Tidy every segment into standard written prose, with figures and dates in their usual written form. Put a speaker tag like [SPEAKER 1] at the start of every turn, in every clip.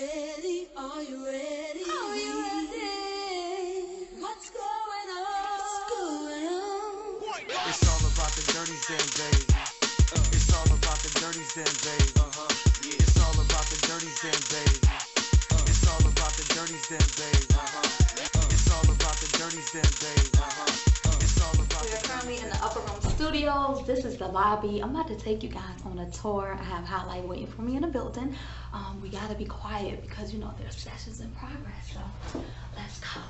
[SPEAKER 1] ready? Are you ready? Are you ready? What's going on? What's going on?
[SPEAKER 2] It's all about the dirties then, baby. It's all about the dirties then, baby. It's all about the dirties then, baby. It's all about the dirties then, baby. It's all about the dirties then, baby. It's all about.
[SPEAKER 3] We are currently in the Upper Room Studios. This is the lobby. I'm about to take you guys on a tour. I have Highlight waiting for me in the building. We gotta be quiet because you know there's sessions in progress. So let's go.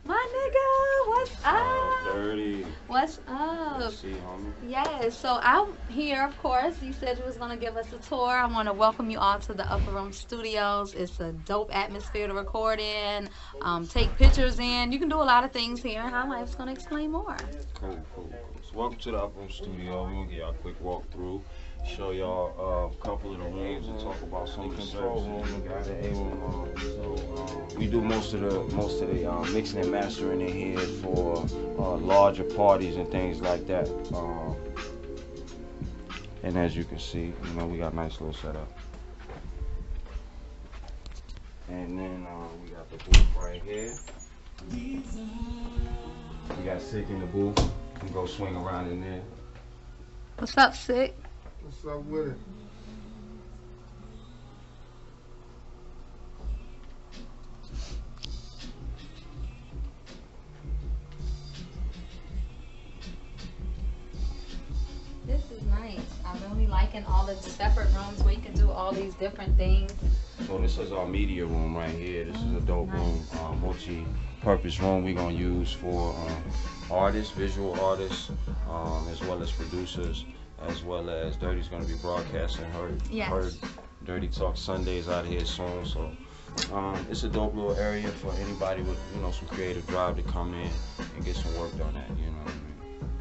[SPEAKER 3] My nigga, what's up?
[SPEAKER 4] Dirty.
[SPEAKER 3] What's up?
[SPEAKER 4] See, homie.
[SPEAKER 3] Yes, so I'm here, of course. You said you was going to give us a tour. I want to welcome you all to the Upper Room Studios. It's a dope atmosphere to record in, take pictures in. You can do a lot of things here. Highlight's going to explain more.
[SPEAKER 4] Cool. So welcome to the Upper Room Studio. We're going to give y'all a quick walkthrough, show y'all a couple of the rooms and talk about some of the control room. We got the A room. We do most of the mixing and mastering in here for larger parties and things like that. And as you can see, you know, we got a nice little setup. And then we got the booth right here. We got Sick in the booth. You can go swing around in there.
[SPEAKER 3] What's up, Sick?
[SPEAKER 5] What's up with it?
[SPEAKER 3] This is nice. I'm really liking all the separate rooms where you can do all these different things.
[SPEAKER 4] So this is our media room right here. This is a dope room, multi-purpose room we're gonna use for artists, visual artists, as well as producers, as well as Dirty's gonna be broadcasting her Dirty Talk Sundays out here soon. So it's a dope little area for anybody with, you know, some creative drive to come in and get some work done at, you know what I mean?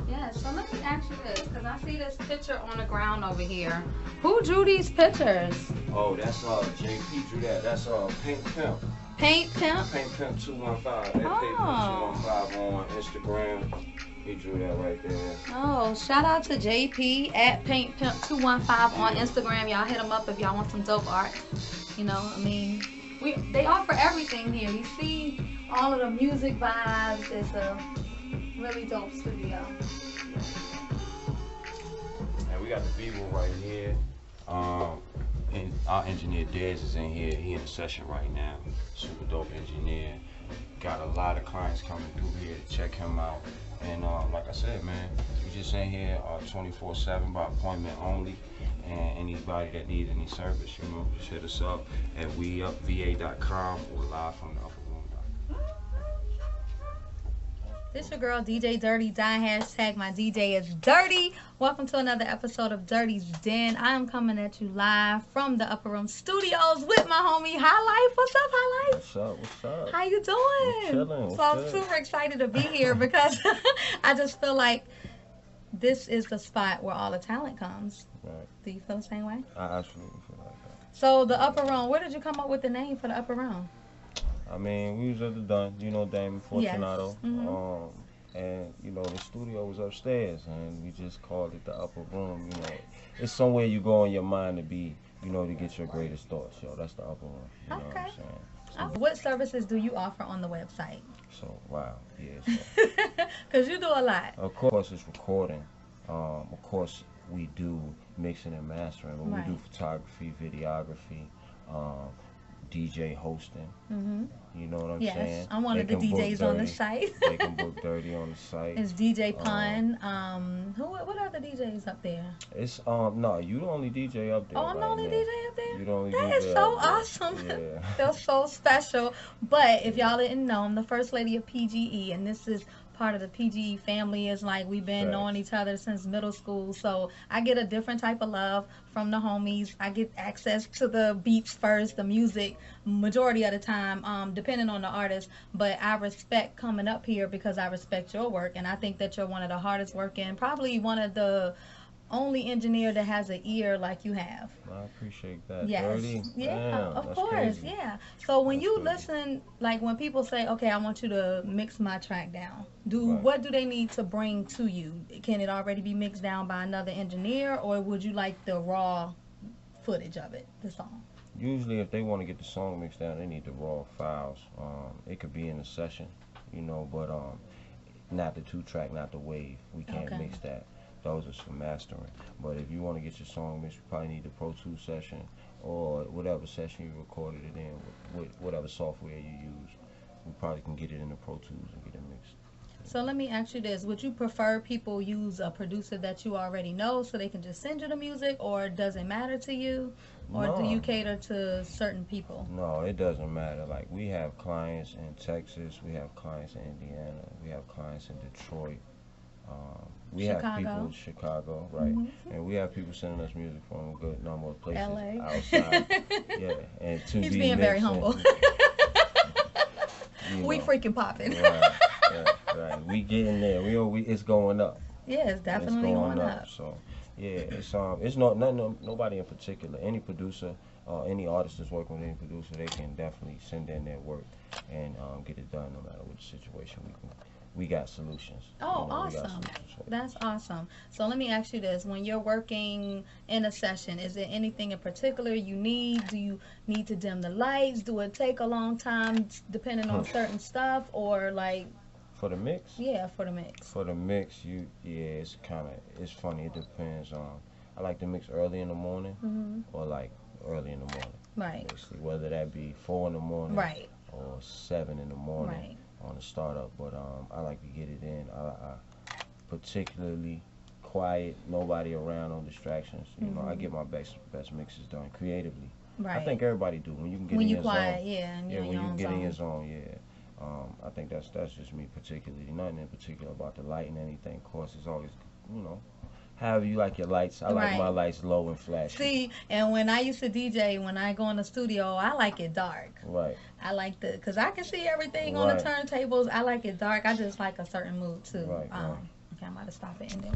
[SPEAKER 3] Yeah, so let me ask you this, because I see this picture on the ground over here. Who drew these pictures?
[SPEAKER 4] Oh, that's JP drew that. That's Paint Pimp.
[SPEAKER 3] Paint Pimp?
[SPEAKER 4] Paint Pimp 215. Paint Pimp 215 on Instagram. He drew that right there.
[SPEAKER 3] Oh, shout out to JP at Paint Pimp 215 on Instagram. Y'all hit him up if y'all want some dope art. You know, I mean, they offer everything here. You see all of the music vibes. It's a really dope studio.
[SPEAKER 4] And we got the B-room right here. And our engineer Dez is in here. He in a session right now. Super dope engineer. Got a lot of clients coming through here to check him out. And like I said, man, we just in here 24/7 by appointment only. And anybody that needs any service, you know, just hit us up at weupva.com or live from the upper room.
[SPEAKER 3] This your girl DJ Dirty Die. Hashtag my DJ is Dirty. Welcome to another episode of Dirty's Den. I am coming at you live from the Upper Room Studios with my homie Highlight. What's up, Highlight?
[SPEAKER 4] What's up?
[SPEAKER 3] How you doing?
[SPEAKER 4] I'm chilling.
[SPEAKER 3] So I'm super excited to be here because I just feel like this is the spot where all the talent comes.
[SPEAKER 4] Right.
[SPEAKER 3] Do you feel the same way?
[SPEAKER 4] I absolutely feel like that.
[SPEAKER 3] So the Upper Room, where did you come up with the name for the Upper Room?
[SPEAKER 4] I mean, we was at the Dun, you know, Damon Fortunato.
[SPEAKER 3] Yes. Mm-hmm.
[SPEAKER 4] And, you know, the studio was upstairs, and we just called it the Upper Room. You know, it's somewhere you go in your mind to be, you know, to get your greatest thoughts. Yo, that's the Upper Room. You know what I'm saying? So,
[SPEAKER 3] what services do you offer on the website?
[SPEAKER 4] So, wow, yeah. So.
[SPEAKER 3] Because you do a lot.
[SPEAKER 4] Of course, it's recording. Of course, we do mixing and mastering, but we do photography, videography, DJ hosting.
[SPEAKER 3] Mm-hmm.
[SPEAKER 4] You know what I'm
[SPEAKER 3] saying?
[SPEAKER 4] saying?
[SPEAKER 3] I'm one of the DJs on the site.
[SPEAKER 4] They can book Dirty on the site.
[SPEAKER 3] It's DJ Pun. What other DJs up there?
[SPEAKER 4] It's no, you the only DJ up there.
[SPEAKER 3] Oh, I'm the only DJ up there?
[SPEAKER 4] You the only
[SPEAKER 3] that
[SPEAKER 4] DJ
[SPEAKER 3] is so
[SPEAKER 4] up there.
[SPEAKER 3] awesome.
[SPEAKER 4] Yeah.
[SPEAKER 3] Feels so special. But if y'all didn't know, I'm the first lady of PGE, and this is part of the PGE family. Is like we've been knowing each other since middle school, so I get a different type of love from the homies. I get access to the beats first, the music majority of the time, depending on the artist, but I respect coming up here because I respect your work, and I think that you're one of the hardest working, probably one of the only engineer that has an ear like you have.
[SPEAKER 5] I appreciate that.
[SPEAKER 3] Yes.
[SPEAKER 5] 30?
[SPEAKER 3] Yeah,
[SPEAKER 5] Damn,
[SPEAKER 3] of
[SPEAKER 5] that's
[SPEAKER 3] course.
[SPEAKER 5] crazy.
[SPEAKER 3] Yeah. So when
[SPEAKER 5] That's
[SPEAKER 3] you
[SPEAKER 5] crazy.
[SPEAKER 3] listen, like when people say, "Okay, I want you to mix my track down,"
[SPEAKER 5] Right.
[SPEAKER 3] what do they need to bring to you? Can it already be mixed down by another engineer, or would you like the raw footage of it, the song?
[SPEAKER 5] Usually, if they want to get the song mixed down, they need the raw files. It could be in a session, but not the 2-track, not the wave. We can't
[SPEAKER 3] Okay.
[SPEAKER 5] mix that. Those are some mastering. But if you want to get your song mixed, you probably need the Pro Tools session or whatever session you recorded it in with whatever software you use. We probably can get it in the Pro Tools and get it mixed.
[SPEAKER 3] So let me ask you this: would you prefer people use a producer that you already know so they can just send you the music, or does it matter to you, or do
[SPEAKER 5] No.
[SPEAKER 3] you cater to certain people?
[SPEAKER 5] No, it doesn't matter. Like, we have clients in Texas, we have clients in Indiana, we have clients in Detroit. We have people
[SPEAKER 3] Chicago.
[SPEAKER 5] in Chicago, right?
[SPEAKER 3] Mhm.
[SPEAKER 5] And we have people sending us music from a good number of places
[SPEAKER 3] LA.
[SPEAKER 5] outside. Yeah, and to
[SPEAKER 3] He's
[SPEAKER 5] be
[SPEAKER 3] being very
[SPEAKER 5] mixed and,
[SPEAKER 3] humble. We
[SPEAKER 5] know,
[SPEAKER 3] freaking popping.
[SPEAKER 5] right. We getting there. It's going up.
[SPEAKER 3] Yeah, it's definitely
[SPEAKER 5] It's
[SPEAKER 3] going up.
[SPEAKER 5] So yeah, it's nobody in particular. Any producer, any artist that's working with any producer, they can definitely send in their work and get it done no matter what the situation. We got solutions.
[SPEAKER 3] Oh,
[SPEAKER 5] We got
[SPEAKER 3] awesome.
[SPEAKER 5] solutions. So,
[SPEAKER 3] That's awesome. So let me ask you this. When you're working in a session, is there anything in particular you need? Do you need to dim the lights? Do it take a long time depending on certain stuff? Or like,
[SPEAKER 5] for the mix.
[SPEAKER 3] yeah, for the mix?
[SPEAKER 5] For the mix, it's funny. It depends on. I like to mix early in the morning
[SPEAKER 3] Hmm.
[SPEAKER 5] or like early in the morning.
[SPEAKER 3] Right,
[SPEAKER 5] Basically, whether that be 4 in the morning
[SPEAKER 3] right,
[SPEAKER 5] or 7 in the morning
[SPEAKER 3] right.
[SPEAKER 5] on the startup. But I like to get it in. I particularly quiet, nobody around, no distractions. I get my best mixes done creatively.
[SPEAKER 3] Right.
[SPEAKER 5] I think everybody do when you can get
[SPEAKER 3] When
[SPEAKER 5] in
[SPEAKER 3] you
[SPEAKER 5] your
[SPEAKER 3] quiet,
[SPEAKER 5] zone.
[SPEAKER 3] yeah, and
[SPEAKER 5] Yeah,
[SPEAKER 3] you're in
[SPEAKER 5] when
[SPEAKER 3] your
[SPEAKER 5] you
[SPEAKER 3] own
[SPEAKER 5] get in your
[SPEAKER 3] zone.
[SPEAKER 5] zone, yeah. I think that's just me particularly. Nothing in particular about the light and anything. Of course, it's always, however you like your lights. I like
[SPEAKER 3] Right.
[SPEAKER 5] my lights low and flashy.
[SPEAKER 3] See, and when I used to DJ, when I go in the studio, I like it dark.
[SPEAKER 5] Right.
[SPEAKER 3] I like because I can see everything on the
[SPEAKER 5] Right.
[SPEAKER 3] turntables. I like it dark. I just like a certain mood too.
[SPEAKER 5] Right, right.
[SPEAKER 3] Okay, I'm about to stop it and then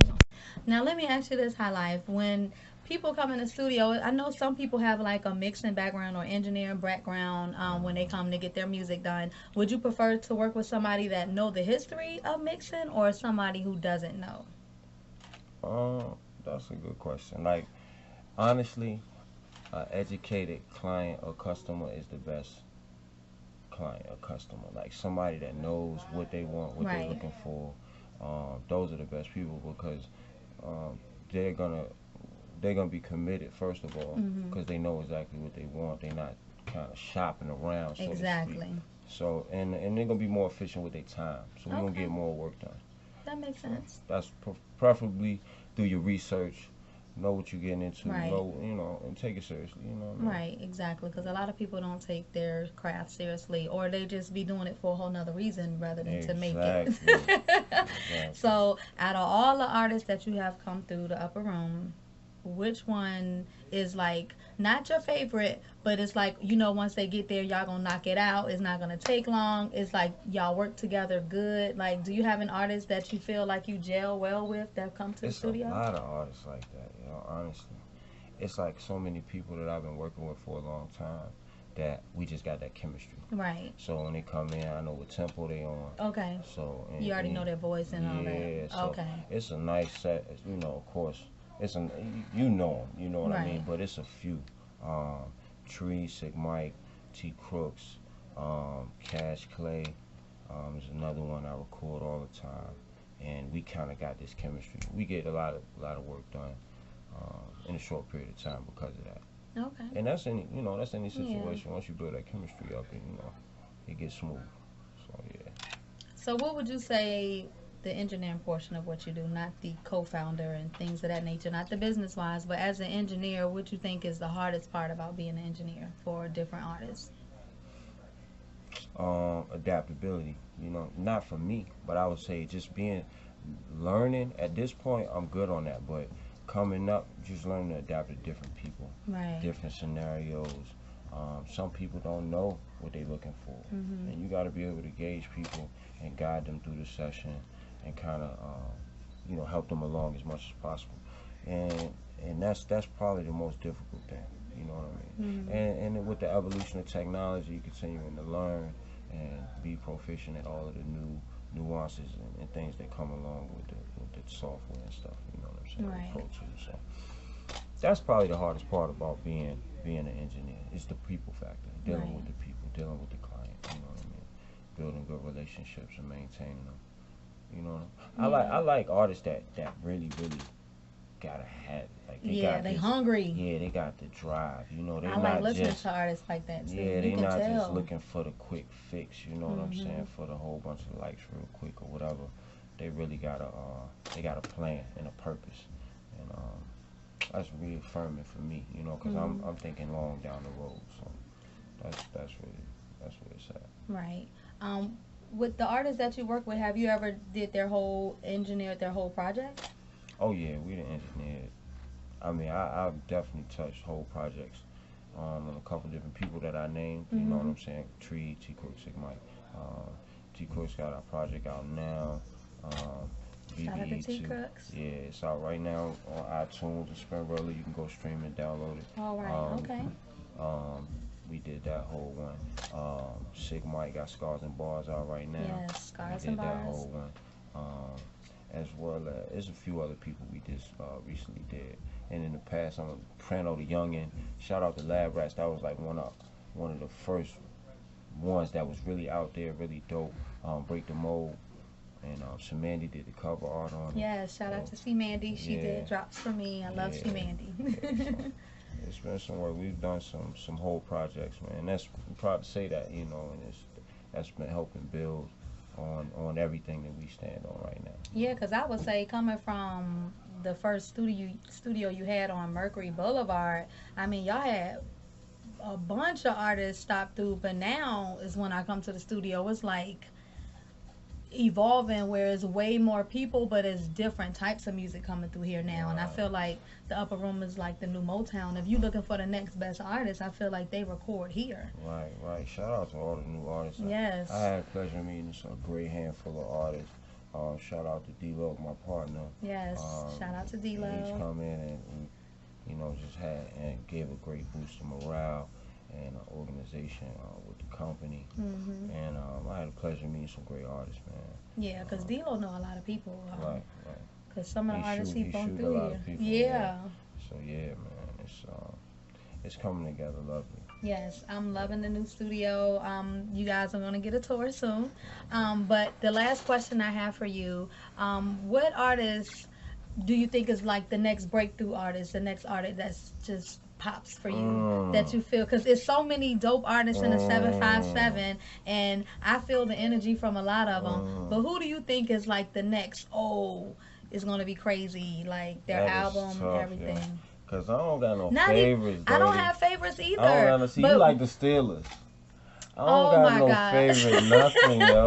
[SPEAKER 3] now let me ask you this, High Life. When people come in the studio, I know some people have like a mixing background or engineering background when they come to get their music done. Would you prefer to work with somebody that know the history of mixing or somebody who doesn't know?
[SPEAKER 5] That's a good question. Like, honestly, an educated client or customer is the best client or customer. Like, somebody that knows what they want, what
[SPEAKER 3] Right.
[SPEAKER 5] they're looking for. Those are the best people because they're gonna be committed first of all
[SPEAKER 3] Mhm.
[SPEAKER 5] because they know exactly what they want. They're not kind of shopping around. So to speak.
[SPEAKER 3] Exactly.
[SPEAKER 5] So and they're gonna be more efficient with their time. So we're gonna
[SPEAKER 3] Okay.
[SPEAKER 5] get more work done.
[SPEAKER 3] That makes sense.
[SPEAKER 5] That's preferably do your research, know what you're getting into,
[SPEAKER 3] Right.
[SPEAKER 5] and take it seriously. You know what I mean?
[SPEAKER 3] Right, exactly. Because a lot of people don't take their craft seriously, or they just be doing it for a whole nother reason rather than to make it.
[SPEAKER 5] Exactly.
[SPEAKER 3] So, out of all the artists that you have come through the upper room, which one is like not your favorite, but it's like once they get there, y'all gonna knock it out. It's not gonna take long. It's like y'all work together good. Like, do you have an artist that you feel like you gel well with that come to the
[SPEAKER 5] It's
[SPEAKER 3] studio?
[SPEAKER 5] a lot of artists like that. Honestly, it's like so many people that I've been working with for a long time that we just got that chemistry.
[SPEAKER 3] Right.
[SPEAKER 5] So when they come in, I know what tempo they on.
[SPEAKER 3] Okay.
[SPEAKER 5] So
[SPEAKER 3] You already know their voice and all that.
[SPEAKER 5] Yeah, so
[SPEAKER 3] Okay.
[SPEAKER 5] it's a nice set. Of course, it's you know them. You know what I mean.
[SPEAKER 3] Right.
[SPEAKER 5] But it's a few. Tree, Sig Mike, T Crooks, Cash Clay. There's another one I record all the time, and we kind of got this chemistry. We get a lot of work done in a short period of time because of that.
[SPEAKER 3] Okay.
[SPEAKER 5] And that's any situation.
[SPEAKER 3] Yeah.
[SPEAKER 5] Once you build that chemistry up, and it gets smooth. So yeah.
[SPEAKER 3] So what would you say the engineering portion of what you do, not the co-founder and things of that nature, not the business wise, but as an engineer, what you think is the hardest part about being an engineer for different artists?
[SPEAKER 5] Adaptability. Not for me, but I would say just learning. At this point, I'm good on that, but coming up, just learning to adapt to different people,
[SPEAKER 3] Right.
[SPEAKER 5] different scenarios. Some people don't know what they're looking for,
[SPEAKER 3] Mhm.
[SPEAKER 5] and you got to be able to gauge people and guide them through the session and kind of help them along as much as possible. and that's probably the most difficult thing. You know what I mean? And with the evolution of technology, you continuing to learn and be proficient at all of the new nuances and things that come along with the software and stuff. You know what I'm saying?
[SPEAKER 3] Right.
[SPEAKER 5] Pro Tools. So that's probably the hardest part about being an engineer. It's the people factor, dealing
[SPEAKER 3] Right.
[SPEAKER 5] with the people, dealing with the client. You know what I mean? Building good relationships and maintaining them. You know, I like artists that really got a hat. Like they
[SPEAKER 3] Yeah,
[SPEAKER 5] got
[SPEAKER 3] they
[SPEAKER 5] this,
[SPEAKER 3] hungry.
[SPEAKER 5] Yeah, they got the drive. You know, they
[SPEAKER 3] I
[SPEAKER 5] not
[SPEAKER 3] like listening
[SPEAKER 5] just
[SPEAKER 3] to artists like that too.
[SPEAKER 5] yeah,
[SPEAKER 3] You
[SPEAKER 5] they
[SPEAKER 3] can
[SPEAKER 5] not
[SPEAKER 3] tell.
[SPEAKER 5] just looking for the quick fix. You know what I'm
[SPEAKER 3] Mm-hmm.
[SPEAKER 5] saying? For the whole bunch of likes real quick or whatever. They really got a plan and a purpose, and that's reaffirming for me. You know, because
[SPEAKER 3] Mm-hmm.
[SPEAKER 5] I'm thinking long down the road. So that's where it's at.
[SPEAKER 3] Right. With the artists that you work with, have you ever engineered their whole project?
[SPEAKER 5] Oh yeah, we the engineered. I mean, I've definitely touched whole projects on a couple different people that I named. You know what I'm saying? Tree, T Crook, Sig Mike. T Crook's got our project out now.
[SPEAKER 3] Shout out to
[SPEAKER 5] BBE
[SPEAKER 3] T
[SPEAKER 5] 2.
[SPEAKER 3] Crooks.
[SPEAKER 5] Yeah, it's out right now on iTunes and Spin Roller. You can go stream and download it.
[SPEAKER 3] All right. Okay.
[SPEAKER 5] We did that whole one. Sig Mike got Scars and Bars out right now.
[SPEAKER 3] Yes, Scars
[SPEAKER 5] We
[SPEAKER 3] and
[SPEAKER 5] did that
[SPEAKER 3] Bars.
[SPEAKER 5] whole one. As well as there's a few other people we just recently did. And in the past, I'm Prano the Youngin. Shout out to Lab Rats. That was like one of the first ones that was really out there, really dope. Break the Mold. And Shamandy did the cover art on it.
[SPEAKER 3] Yes, shout out to C Mandy. She
[SPEAKER 5] Yeah.
[SPEAKER 3] did drops for me. I love
[SPEAKER 5] Yeah.
[SPEAKER 3] C Mandy.
[SPEAKER 5] It's been some work. We've done some whole projects, man. And that's I'm proud to say that, you know, and that's been helping build on everything that we stand on right now.
[SPEAKER 3] Yeah, because I would say coming from the first studio you had on Mercury Boulevard, I mean, y'all had a bunch of artists stop through, but now is when I come to the studio, it's like evolving where it's way more people, but it's different types of music coming through here now. And I
[SPEAKER 5] Right.
[SPEAKER 3] feel like the Upper Room is like the new Motown. If you're looking for the next best artist, I feel like they record here.
[SPEAKER 5] Right. Shout out to all the new artists.
[SPEAKER 3] Yes.
[SPEAKER 5] I had the pleasure of meeting a great handful of artists. Shout out to D-Lo, my partner.
[SPEAKER 3] Yes. Shout out to D-Lo.
[SPEAKER 5] He's come in and you know, just had and gave a great boost of morale and organization with the company. And I had the pleasure of meeting some great artists, man.
[SPEAKER 3] Yeah, because D-Lo know a lot of people.
[SPEAKER 5] Right.
[SPEAKER 3] Because some of the
[SPEAKER 5] He
[SPEAKER 3] artists
[SPEAKER 5] shoot-
[SPEAKER 3] he
[SPEAKER 5] he
[SPEAKER 3] bumped
[SPEAKER 5] shoot a
[SPEAKER 3] through
[SPEAKER 5] lot
[SPEAKER 3] here.
[SPEAKER 5] of people,
[SPEAKER 3] Yeah.
[SPEAKER 5] yeah. So yeah, man, it's coming together lovely.
[SPEAKER 3] Yes, I'm loving the new studio. You guys are going to get a tour soon. But the last question I have for you, what artist do you think is like the next breakthrough artist, the next artist that's just pops for you, that you feel? Because there's so many dope artists in the 757, and I feel the energy from a lot of them. But who do you think is like the next, it's going to be crazy, like their
[SPEAKER 5] That is
[SPEAKER 3] album,
[SPEAKER 5] tough,
[SPEAKER 3] everything?
[SPEAKER 5] yeah. Cause I don't got no
[SPEAKER 3] Not even,
[SPEAKER 5] favorites.
[SPEAKER 3] I don't
[SPEAKER 5] baby.
[SPEAKER 3] have favorites either.
[SPEAKER 5] I don't see
[SPEAKER 3] but-
[SPEAKER 5] you like the Steelers. I
[SPEAKER 3] Oh
[SPEAKER 5] don't
[SPEAKER 3] my
[SPEAKER 5] got no
[SPEAKER 3] God.
[SPEAKER 5] favorite nothing, yo.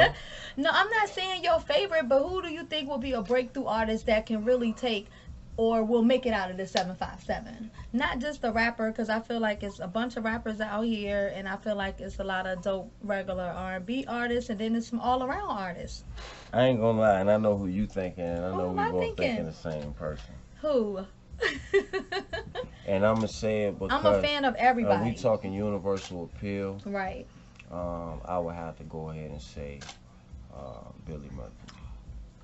[SPEAKER 3] No, I'm not saying your favorite, but who do you think will be a breakthrough artist that can really take or will make it out of the 757? Not just a rapper, because I feel like it's a bunch of rappers out here, and I feel like it's a lot of dope regular R&B artists, and then it's some all-around artists.
[SPEAKER 5] I ain't gonna lie, and I know who you thinking, and I
[SPEAKER 3] Who
[SPEAKER 5] know
[SPEAKER 3] am
[SPEAKER 5] we
[SPEAKER 3] I
[SPEAKER 5] both
[SPEAKER 3] thinking?
[SPEAKER 5] thinking the same person.
[SPEAKER 3] Who?
[SPEAKER 5] And I'm gonna say it because
[SPEAKER 3] I'm a fan of everybody.
[SPEAKER 5] we talking universal appeal.
[SPEAKER 3] Right.
[SPEAKER 5] I would have to go ahead and say Billy Murphy.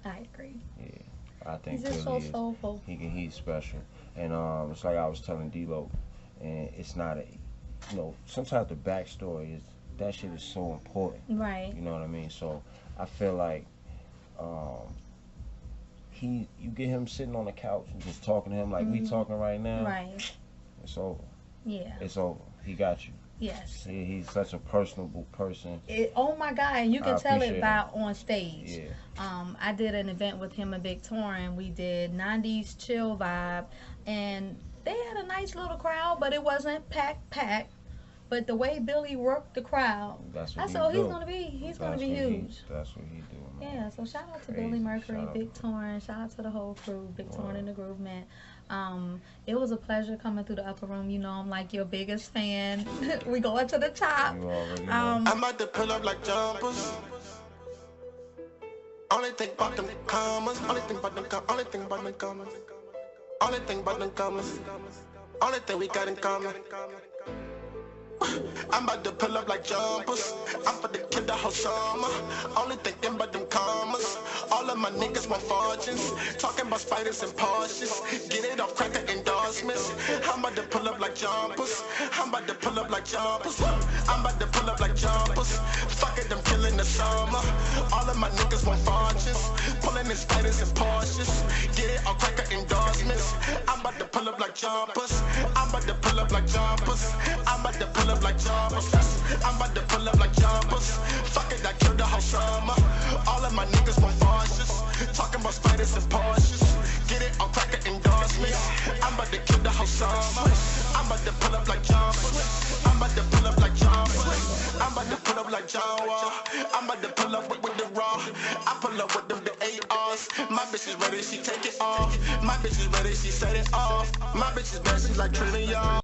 [SPEAKER 3] I agree.
[SPEAKER 5] I think
[SPEAKER 3] He's just
[SPEAKER 5] Billy
[SPEAKER 3] so
[SPEAKER 5] is.
[SPEAKER 3] soulful.
[SPEAKER 5] He's special, and it's like I was telling D-Lo, and it's not a, you know, sometimes the backstory is that shit is so important.
[SPEAKER 3] Right.
[SPEAKER 5] You know what I mean? So I feel like you get him sitting on the couch and just talking to him like we talking right now.
[SPEAKER 3] Right.
[SPEAKER 5] It's over.
[SPEAKER 3] Yeah.
[SPEAKER 5] It's over. He got you.
[SPEAKER 3] Yes.
[SPEAKER 5] He's such a personable person.
[SPEAKER 3] Oh my God, and you can
[SPEAKER 5] I
[SPEAKER 3] tell it
[SPEAKER 5] appreciate
[SPEAKER 3] by on stage.
[SPEAKER 5] Yeah.
[SPEAKER 3] I did an event with him and Big Torin. We did 90s chill vibe, and they had a nice little crowd, but it wasn't packed. But the way Billy worked the crowd,
[SPEAKER 5] That's
[SPEAKER 3] I
[SPEAKER 5] what
[SPEAKER 3] said,
[SPEAKER 5] he
[SPEAKER 3] he's
[SPEAKER 5] do.
[SPEAKER 3] gonna be
[SPEAKER 5] That's
[SPEAKER 3] huge.
[SPEAKER 5] That's what he do, man.
[SPEAKER 3] Yeah, so shout out to
[SPEAKER 5] Crazy.
[SPEAKER 3] Billy Mercury,
[SPEAKER 5] Shout out
[SPEAKER 3] Big
[SPEAKER 5] to
[SPEAKER 3] Torin, shout out to the whole crew, Big
[SPEAKER 5] Wow.
[SPEAKER 3] Torin and the Groovement. It was a pleasure coming through the Upper Room. You know I'm like your biggest fan. We going to the top.
[SPEAKER 5] You already know.
[SPEAKER 2] I'm about to pull up like jumpers. Only think about them commas. Only think about them commas.
[SPEAKER 6] Only thing but them commas. Only thing we got in common. I'm about to pull up like jumpers. I'm about to kill the whole summer. Only thinking about them commas. All of my niggas want fortunes. Talking about spiders and Porsches. Get it off cracker endorsements. I'm about to pull up like jumpers. I'm about to pull up like jumpers. I'm about to pull up like jumpers. Fuck it, I'm killing the summer. All of my niggas want fortunes. Pulling in spiders and Porsches. Get it off cracker endorsements. I'm about to pull up like jumpers. I'm about to pull up like jumpers. I'm about to pull up like jumpers. I'm about to pull up like jumpers. Fuck it, I killed the whole summer. All of my niggas want fortunes. Talking about spiders and Porsches. Get it on cracker endorsements. I'm about to kill the whole summer. I'm about to pull up like jumpers. I'm about to pull up like jumpers. I'm about to pull up like John Wall. I'm about to pull up with the raw. I pull up with them the ARs. My bitch is ready, she take it off. My bitch is ready, she set it off. My bitch is ready, she like Trinity, y'all.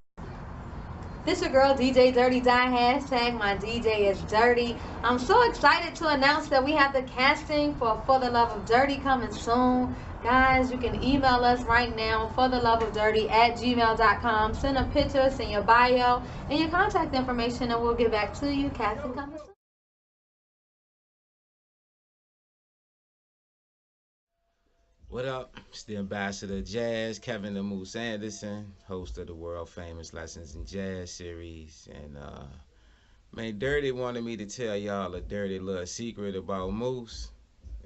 [SPEAKER 3] This your girl DJ Dirty Die, hashtag my DJ is dirty. I'm so excited to announce that we have the casting for the Love of Dirty coming soon. Guys, you can email us right now, fortheloveofdirty@gmail.com. Send a picture, send your bio and your contact information, and we'll get back to you. Casting coming soon.
[SPEAKER 7] What up? It's the Ambassador of Jazz, Kevin the Moose Anderson, host of the world famous Lessons in Jazz series. And man, Dirty wanted me to tell y'all a dirty little secret about Moose.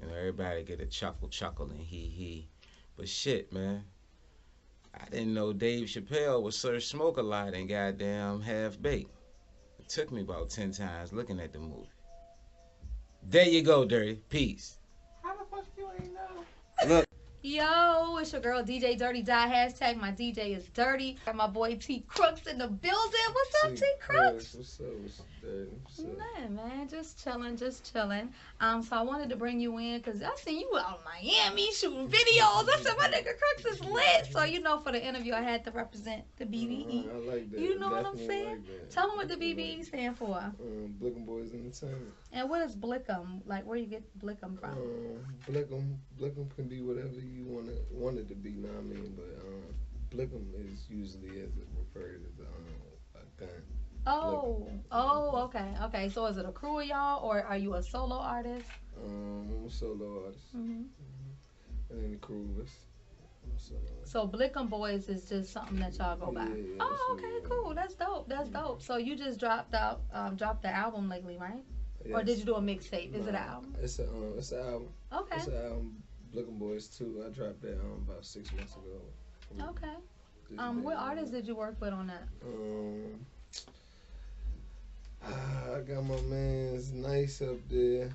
[SPEAKER 7] And everybody get a chuckle and hee. But shit, man, I didn't know Dave Chappelle was Sir Smoke-A-Lot and goddamn Half-Baked. It took me about 10 times looking at the movie. There you go, Dirty. Peace.
[SPEAKER 5] How the fuck you ain't know?
[SPEAKER 7] Look.
[SPEAKER 3] Yo, it's your girl DJ Dirty Die, hashtag my DJ is dirty. Got my boy T Crooks in the building. What's up, T Crooks?
[SPEAKER 8] What's up? What's up?
[SPEAKER 3] Nothing, man. Just chilling. So I wanted to bring you in because I seen you out in Miami shooting videos. I said my nigga Crooks is lit. So for the interview I had to represent the BBE.
[SPEAKER 8] I like that.
[SPEAKER 3] You know what I'm
[SPEAKER 8] Definitely
[SPEAKER 3] saying?
[SPEAKER 8] like
[SPEAKER 3] Tell them what the BBE stand for.
[SPEAKER 8] Blickum Boys Entertainment.
[SPEAKER 3] And what is Blickum? Like, where you get Blickum from?
[SPEAKER 8] Blickum can be whatever you want it to be. Know what I mean? But Blickum is usually as it referred as a gun.
[SPEAKER 3] Okay. So is it a crew of y'all, or are you a solo artist?
[SPEAKER 8] I'm a solo artist. And then the crew is.
[SPEAKER 3] So Blickum Boys is just something that y'all go by.
[SPEAKER 8] Yeah,
[SPEAKER 3] Okay, cool. That's dope. So you just dropped the album lately, right?
[SPEAKER 8] Yes.
[SPEAKER 3] Or did you do a mixtape? Is it an album?
[SPEAKER 8] It's an album.
[SPEAKER 3] Okay.
[SPEAKER 8] It's an album. Blickum Boys 2. I dropped that about 6 months ago.
[SPEAKER 3] Okay. What artists did you work with on that?
[SPEAKER 8] I got my man's Nice up there,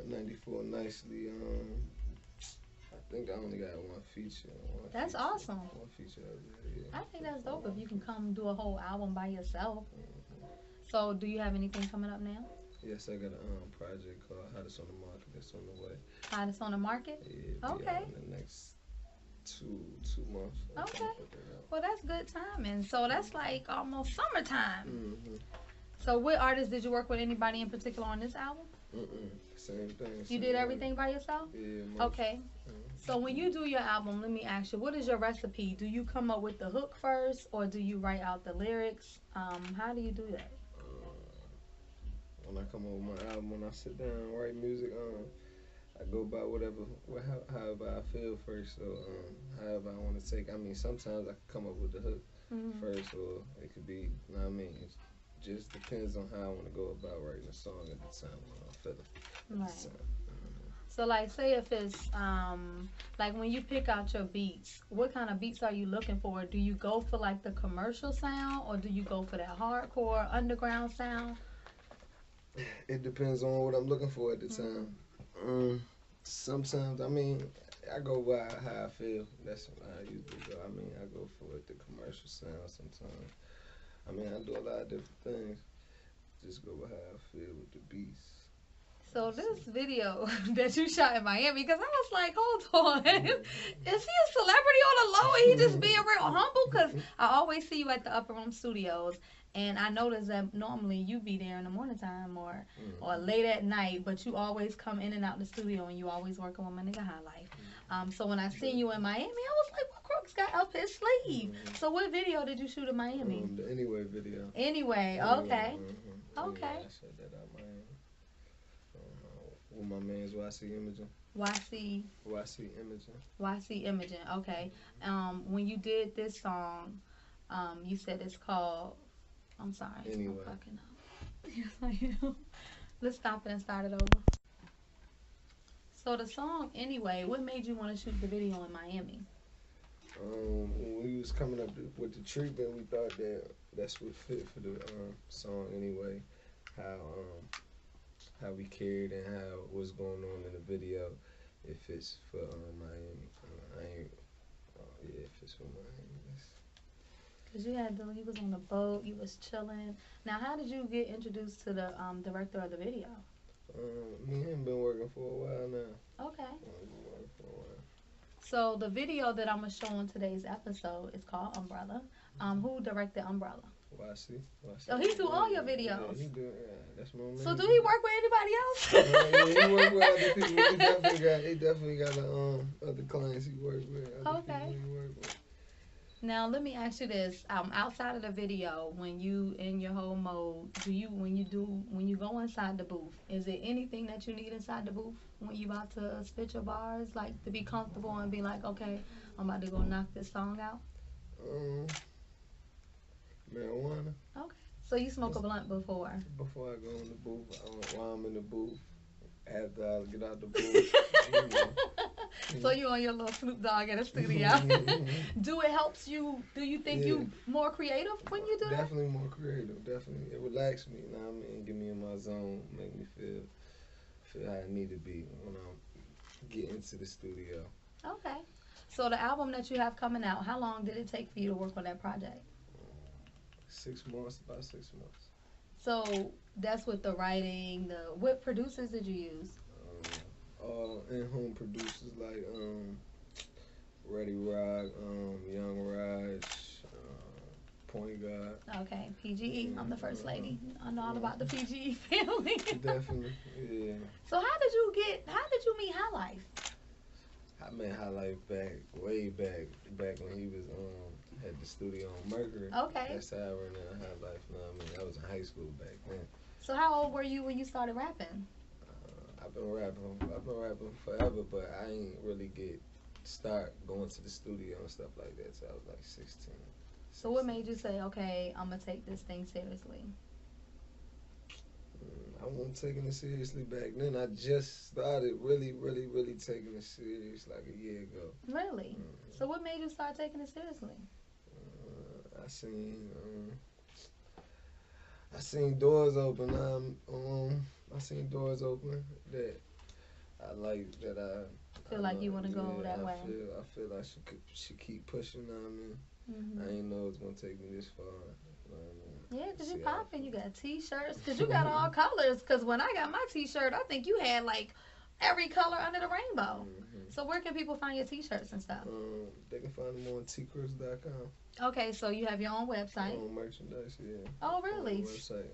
[SPEAKER 8] 94 Nicely. I think I only got one feature.
[SPEAKER 3] That's awesome.
[SPEAKER 8] One feature up there, yeah.
[SPEAKER 3] I think that's dope if you can come do a whole album by yourself. So do you have anything coming up now?
[SPEAKER 8] Yes, I got a project called Hottest on the Market that's on the way.
[SPEAKER 3] Hottest on the Market?
[SPEAKER 8] Yeah.
[SPEAKER 3] Okay.
[SPEAKER 8] In the next two months.
[SPEAKER 3] Okay. Well, that's good timing. So that's like almost summertime. So what artists did you work with? Anybody in particular on this album?
[SPEAKER 8] Same thing.
[SPEAKER 3] You did everything by yourself?
[SPEAKER 8] Yeah.
[SPEAKER 3] Okay. So when you do your album, let me ask you, what is your recipe? Do you come up with the hook first, or do you write out the lyrics? How do you do that?
[SPEAKER 8] When I come up with my album, when I sit down and write music, I go by however I feel first. So however I want to take. I mean, sometimes I can come up with the hook first, or it could be. You know what I mean? It just depends on how I want to go about writing a song at the time when I'm feeling.
[SPEAKER 3] Right. So like, say if it's like when you pick out your beats, what kind of beats are you looking for? Do you go for like the commercial sound, or do you go for that hardcore underground sound?
[SPEAKER 8] It depends on what I'm looking for at the time. Sometimes, I mean, I go by how I feel. That's how I usually go. I mean, I go for the commercial sound sometimes. I mean, I do a lot of different things. Just go by how I feel with the beats.
[SPEAKER 3] So this video that you shot in Miami, because I was like, hold on, is he a celebrity on the low and he just being real humble? Because I always see you at the Upper Room Studios, and I notice that normally you be there in the morning time or late at night, but you always come in and out the studio, and you always working with my nigga High Life. So when I seen you in Miami, I was like, what Crooks got up his sleeve? So what video did you shoot in Miami?
[SPEAKER 8] The Anyway video.
[SPEAKER 3] Anyway, okay. Okay.
[SPEAKER 8] Yeah, I shot that out Miami. With my man's YC Imaging. YC Imaging.
[SPEAKER 3] Okay. When you did this song, you said it's called, I'm sorry.
[SPEAKER 8] Anyway.
[SPEAKER 3] I'm fucking up. Yes, I am. Let's stop it and start it over. So the song, Anyway, what made you want to shoot the video in Miami?
[SPEAKER 8] When we was coming up with the treatment, we thought that that's what fit for the song Anyway. How we carried and how what's going on in the video, it fits for Miami. It fits for Miami.
[SPEAKER 3] Cause you was on the boat, you was chilling. Now, how did you get introduced to the director of the video?
[SPEAKER 8] Me and him been working for a while now.
[SPEAKER 3] Okay.
[SPEAKER 8] Been working for a while.
[SPEAKER 3] So the video that I'm gonna show in today's episode is called Umbrella. Who directed Umbrella?
[SPEAKER 8] YC.
[SPEAKER 3] Oh, he do all your videos.
[SPEAKER 8] Yeah, he do. Yeah, that's my man.
[SPEAKER 3] So do he work with anybody else?
[SPEAKER 8] Yeah, he work with other people. He definitely got other clients he work with.
[SPEAKER 3] Okay.
[SPEAKER 8] He work with.
[SPEAKER 3] Now let me ask you this: outside of the video, when you in your whole mode, when you go inside the booth, is there anything that you need inside the booth when you about to spit your bars, like to be comfortable and be like, okay, I'm about to go knock this song out?
[SPEAKER 8] Marijuana.
[SPEAKER 3] Okay. So you smoke a blunt before?
[SPEAKER 8] Before I go in the booth, while I'm in the booth, after I get out the booth.
[SPEAKER 3] So you on your little Snoop Dogg in the studio. Do you think you more creative when you do that?
[SPEAKER 8] Definitely more creative. Definitely. It relaxes me, you know what I mean? Get me in my zone, make me feel how I need to be when I get into the studio.
[SPEAKER 3] Okay. So the album that you have coming out, how long did it take for you to work on that project?
[SPEAKER 8] 6 months, about 6 months.
[SPEAKER 3] So that's with the writing, what producers did you use?
[SPEAKER 8] In-home producers like Ready Rock, Young Raj, Point God.
[SPEAKER 3] Okay, PGE. I'm the first lady. I know all about the PGE family.
[SPEAKER 8] Definitely, yeah.
[SPEAKER 3] So how did you meet High Life?
[SPEAKER 8] I met High Life way back when he was at the studio on Mercury.
[SPEAKER 3] Okay.
[SPEAKER 8] That's how I ran into High Life. You know what I mean? I was in high school back then.
[SPEAKER 3] So how old were you when you started rapping?
[SPEAKER 8] I've been rapping forever, but I ain't really start going to the studio and stuff like that. So I was like 16.
[SPEAKER 3] So what made you say, okay, I'm gonna take this thing seriously?
[SPEAKER 8] I wasn't taking it seriously back then. I just started really taking it serious like a year ago.
[SPEAKER 3] Really? So what made you start taking it seriously?
[SPEAKER 8] I seen doors open. I seen doors open that I like. That I
[SPEAKER 3] feel like you want to go that way.
[SPEAKER 8] I feel like she keep pushing on me. I didn't know it was gonna take me this far. You know what I mean?
[SPEAKER 3] Yeah, cause you popping. You got T-shirts. Cause you got all colors. Cause when I got my T-shirt, I think you had like every color under the rainbow. So where can people find your T-shirts and stuff?
[SPEAKER 8] They can find them on tcrooks.com.
[SPEAKER 3] Okay, so you have your own website.
[SPEAKER 8] Own merchandise, yeah.
[SPEAKER 3] Oh, really?
[SPEAKER 8] Website.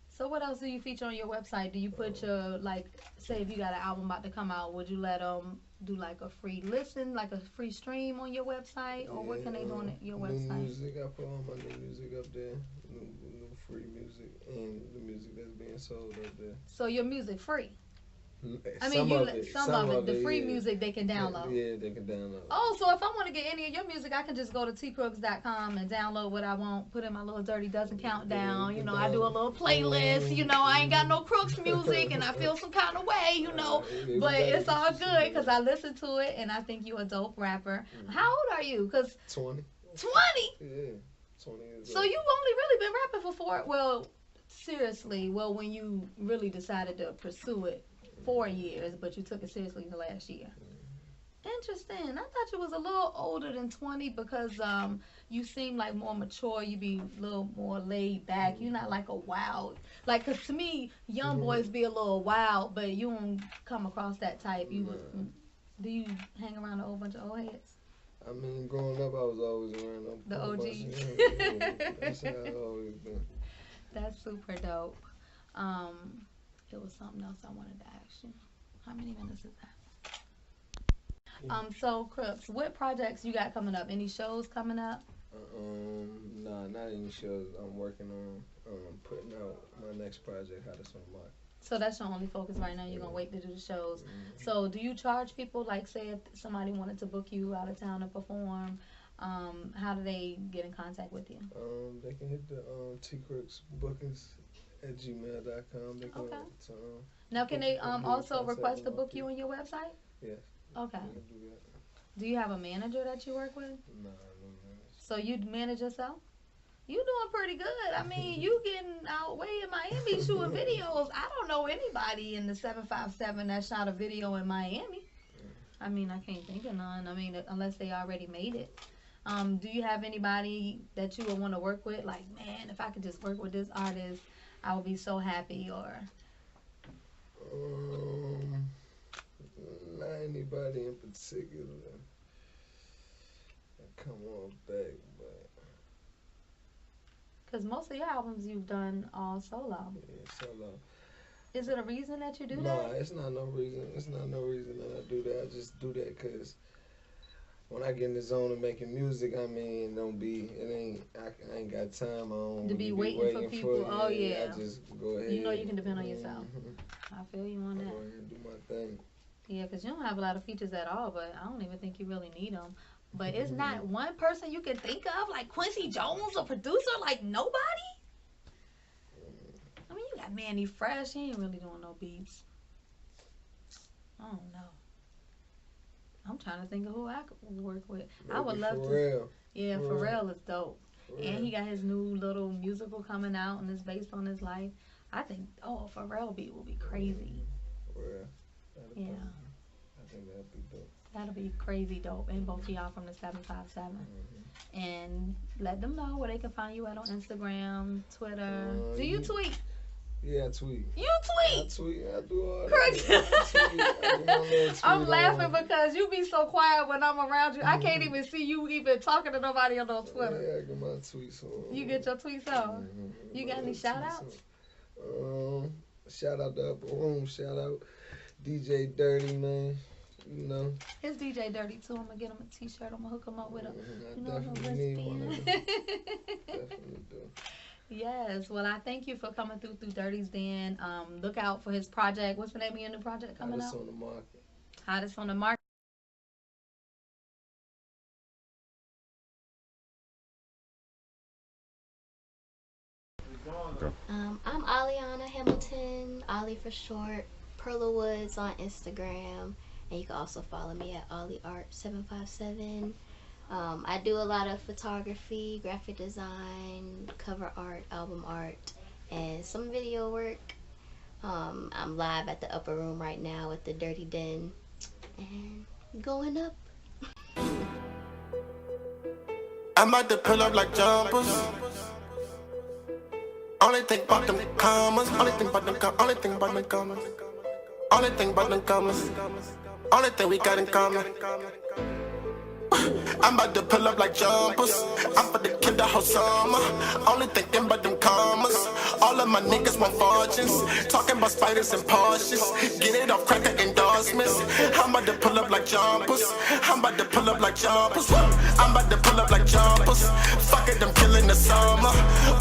[SPEAKER 3] So what else do you feature on your website? Do you put your, like, say if you got an album about to come out, would you let them do like a free listen, like a free stream on your website? Or what can they do on your website?
[SPEAKER 8] New music, I put all my new music up there. New free music and the music that's being sold up there.
[SPEAKER 3] So your music free? I
[SPEAKER 8] mean,
[SPEAKER 3] some of it, the free music they can download.
[SPEAKER 8] Yeah, they can download.
[SPEAKER 3] Oh, so if I want to get any of your music, I can just go to tcrooks.com and download what I want, put in my little Dirty Dozen countdown. You know, I do a little playlist. You know, I ain't got no Crooks music, and I feel some kind of way, you know. But it's all good because I listen to it, and I think you're a dope rapper. How old are you? 'Cause
[SPEAKER 8] 20.
[SPEAKER 3] 20?
[SPEAKER 8] Yeah, 20 years old.
[SPEAKER 3] So you've only really been rapping for 4, well, seriously, when you really decided to pursue it, 4 years, but you took it seriously the last year. Interesting. I thought you was a little older than 20 because you seem like more mature. You be a little more laid back. You're not like a wild. Like, cause to me, young boys be a little wild, but you don't come across that type. Do you hang around a whole bunch of old heads?
[SPEAKER 8] I mean, growing up, I was always around them.
[SPEAKER 3] The OGs.
[SPEAKER 8] Yeah, that's how I always been.
[SPEAKER 3] That's super dope. It was something else I wanted to ask you. How many minutes is that? So Crooks, what projects you got coming up? Any shows coming up?
[SPEAKER 8] Nah, not any shows. I'm working on putting out my next project, Hottest on the Market.
[SPEAKER 3] So that's your only focus right now. You're gonna wait to do the shows. So do you charge people? Like, say if somebody wanted to book you out of town to perform, how do they get in contact with you?
[SPEAKER 8] They can hit the T-Crooks bookings at gmail.com. They can,
[SPEAKER 3] Okay. Now, can they also request to book you on your website?
[SPEAKER 8] Yes.
[SPEAKER 3] Okay.
[SPEAKER 8] They can do that.
[SPEAKER 3] Do you have a manager that you work with?
[SPEAKER 8] Nah, no man.
[SPEAKER 3] So you manage yourself? You doing pretty good. I mean, you getting out way in Miami shooting videos. I don't know anybody in the 757 that shot a video in Miami. I mean, I can't think of none. I mean, unless they already made it. Do you have anybody that you would want to work with? Like, man, if I could just work with this artist, I would be so happy. Or
[SPEAKER 8] not anybody in particular. Come on back, but
[SPEAKER 3] because most of your albums you've done all solo.
[SPEAKER 8] yeah, solo.
[SPEAKER 3] Is it a reason that you do
[SPEAKER 8] No,
[SPEAKER 3] that?
[SPEAKER 8] it's not no reason. It's not no reason that I do that. I just do that because when I get in the zone of making music, I mean, I ain't got time. I don't
[SPEAKER 3] To be
[SPEAKER 8] really
[SPEAKER 3] waiting for people. Oh, yeah.
[SPEAKER 8] I just go ahead.
[SPEAKER 3] You know you can depend on yourself. I feel you on
[SPEAKER 8] I
[SPEAKER 3] that.
[SPEAKER 8] go ahead and do my thing.
[SPEAKER 3] Yeah, because you don't have a lot of features at all, but I don't even think you really need them. But it's not one person you can think of, like Quincy Jones, a producer, like nobody? I mean, you got Manny Fresh. He ain't really doing no beats. I don't know. I'm trying to think of who I could work with. I would love to.
[SPEAKER 8] Pharrell.
[SPEAKER 3] Yeah, Pharrell is dope.
[SPEAKER 8] Pharrell.
[SPEAKER 3] And he got his new little musical coming out, and it's based on his life. I think, Pharrell beat will be crazy.
[SPEAKER 8] Pharrell.
[SPEAKER 3] Yeah.
[SPEAKER 8] I think that'd be dope.
[SPEAKER 3] That'll be crazy dope. And both of y'all from the 757. And let them know where they can find you at on Instagram, Twitter. Do you tweet?
[SPEAKER 8] Yeah, I tweet.
[SPEAKER 3] You
[SPEAKER 8] I
[SPEAKER 3] tweet?
[SPEAKER 8] tweet. I do all
[SPEAKER 3] Correct.
[SPEAKER 8] that.
[SPEAKER 3] I'm laughing because you be so quiet when I'm around you. I can't even see you even talking to nobody on no Twitter.
[SPEAKER 8] Yeah, I get my tweets on.
[SPEAKER 3] You get your tweets on. You got any shout outs?
[SPEAKER 8] Shout out to Upper Room. Shout out DJ Dirty, man. You know.
[SPEAKER 3] It's DJ Dirty too. I'm gonna get him a t-shirt. I'm gonna hook him up with a,
[SPEAKER 8] I
[SPEAKER 3] a
[SPEAKER 8] definitely need one of
[SPEAKER 3] wristband.
[SPEAKER 8] them. Definitely do.
[SPEAKER 3] Yes. Well, I thank you for coming through Dirty's Den. Look out for his project. What's the name of your new project coming
[SPEAKER 8] Hottest
[SPEAKER 3] out?
[SPEAKER 8] on the Market.
[SPEAKER 3] Hottest on the Market.
[SPEAKER 9] I'm Aliana Hamilton, Ollie for short, Perla Woods on Instagram, and you can also follow me at OllieArt757. I do a lot of photography, graphic design, cover art, album art, and some video work. I'm live at the Upper Room right now with the Dirty Den, and going up.
[SPEAKER 6] I'm about to pull up like jumpers. Only think about them commas. Only think about them commas. Only think about them commas. Only think about them commas. Only thing we got in common. I'm about to pull up like jumpers. I'm about to kill the whole summer. Only thinking about them commas. All of my niggas want fortunes. Talking about spiders and Porsches. Get it off cracker endorsements. I'm about to pull up like jumpers. I'm about to pull up like jumpers. I'm about to pull up like jumpers. Fuck it, I'm killing the summer.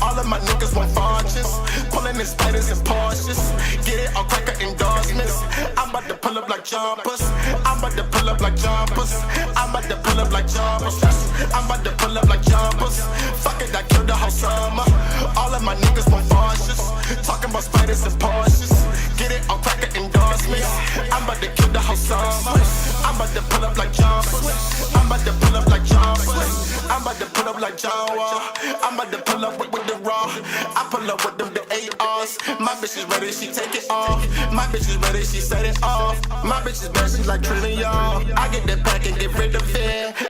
[SPEAKER 6] All of my niggas want fortunes. Pulling in spiders and Porsches. Get it off cracker endorsements. I'm about to pull up like jumpers. I'm about to pull up like jumpers. I'm about to pull up like jumpers. I'm about to pull up like jumpers. Fuck it, I killed the whole summer. All of my niggas want fortunes. Talking about spiders and Porsches. Get it on cracker endorsements. I'm about to kill the whole summer. I'm about to pull up like jumpers. I'm about to pull up like jumpers. I'm about to pull up like John Wall. I'm about to pull up with the raw. I pull up with them the ARs. My bitch is ready, she take it off. My bitch is ready, she set it off. My bitch is bad, she like Trillion, y'all. I get that pack and get rid of it.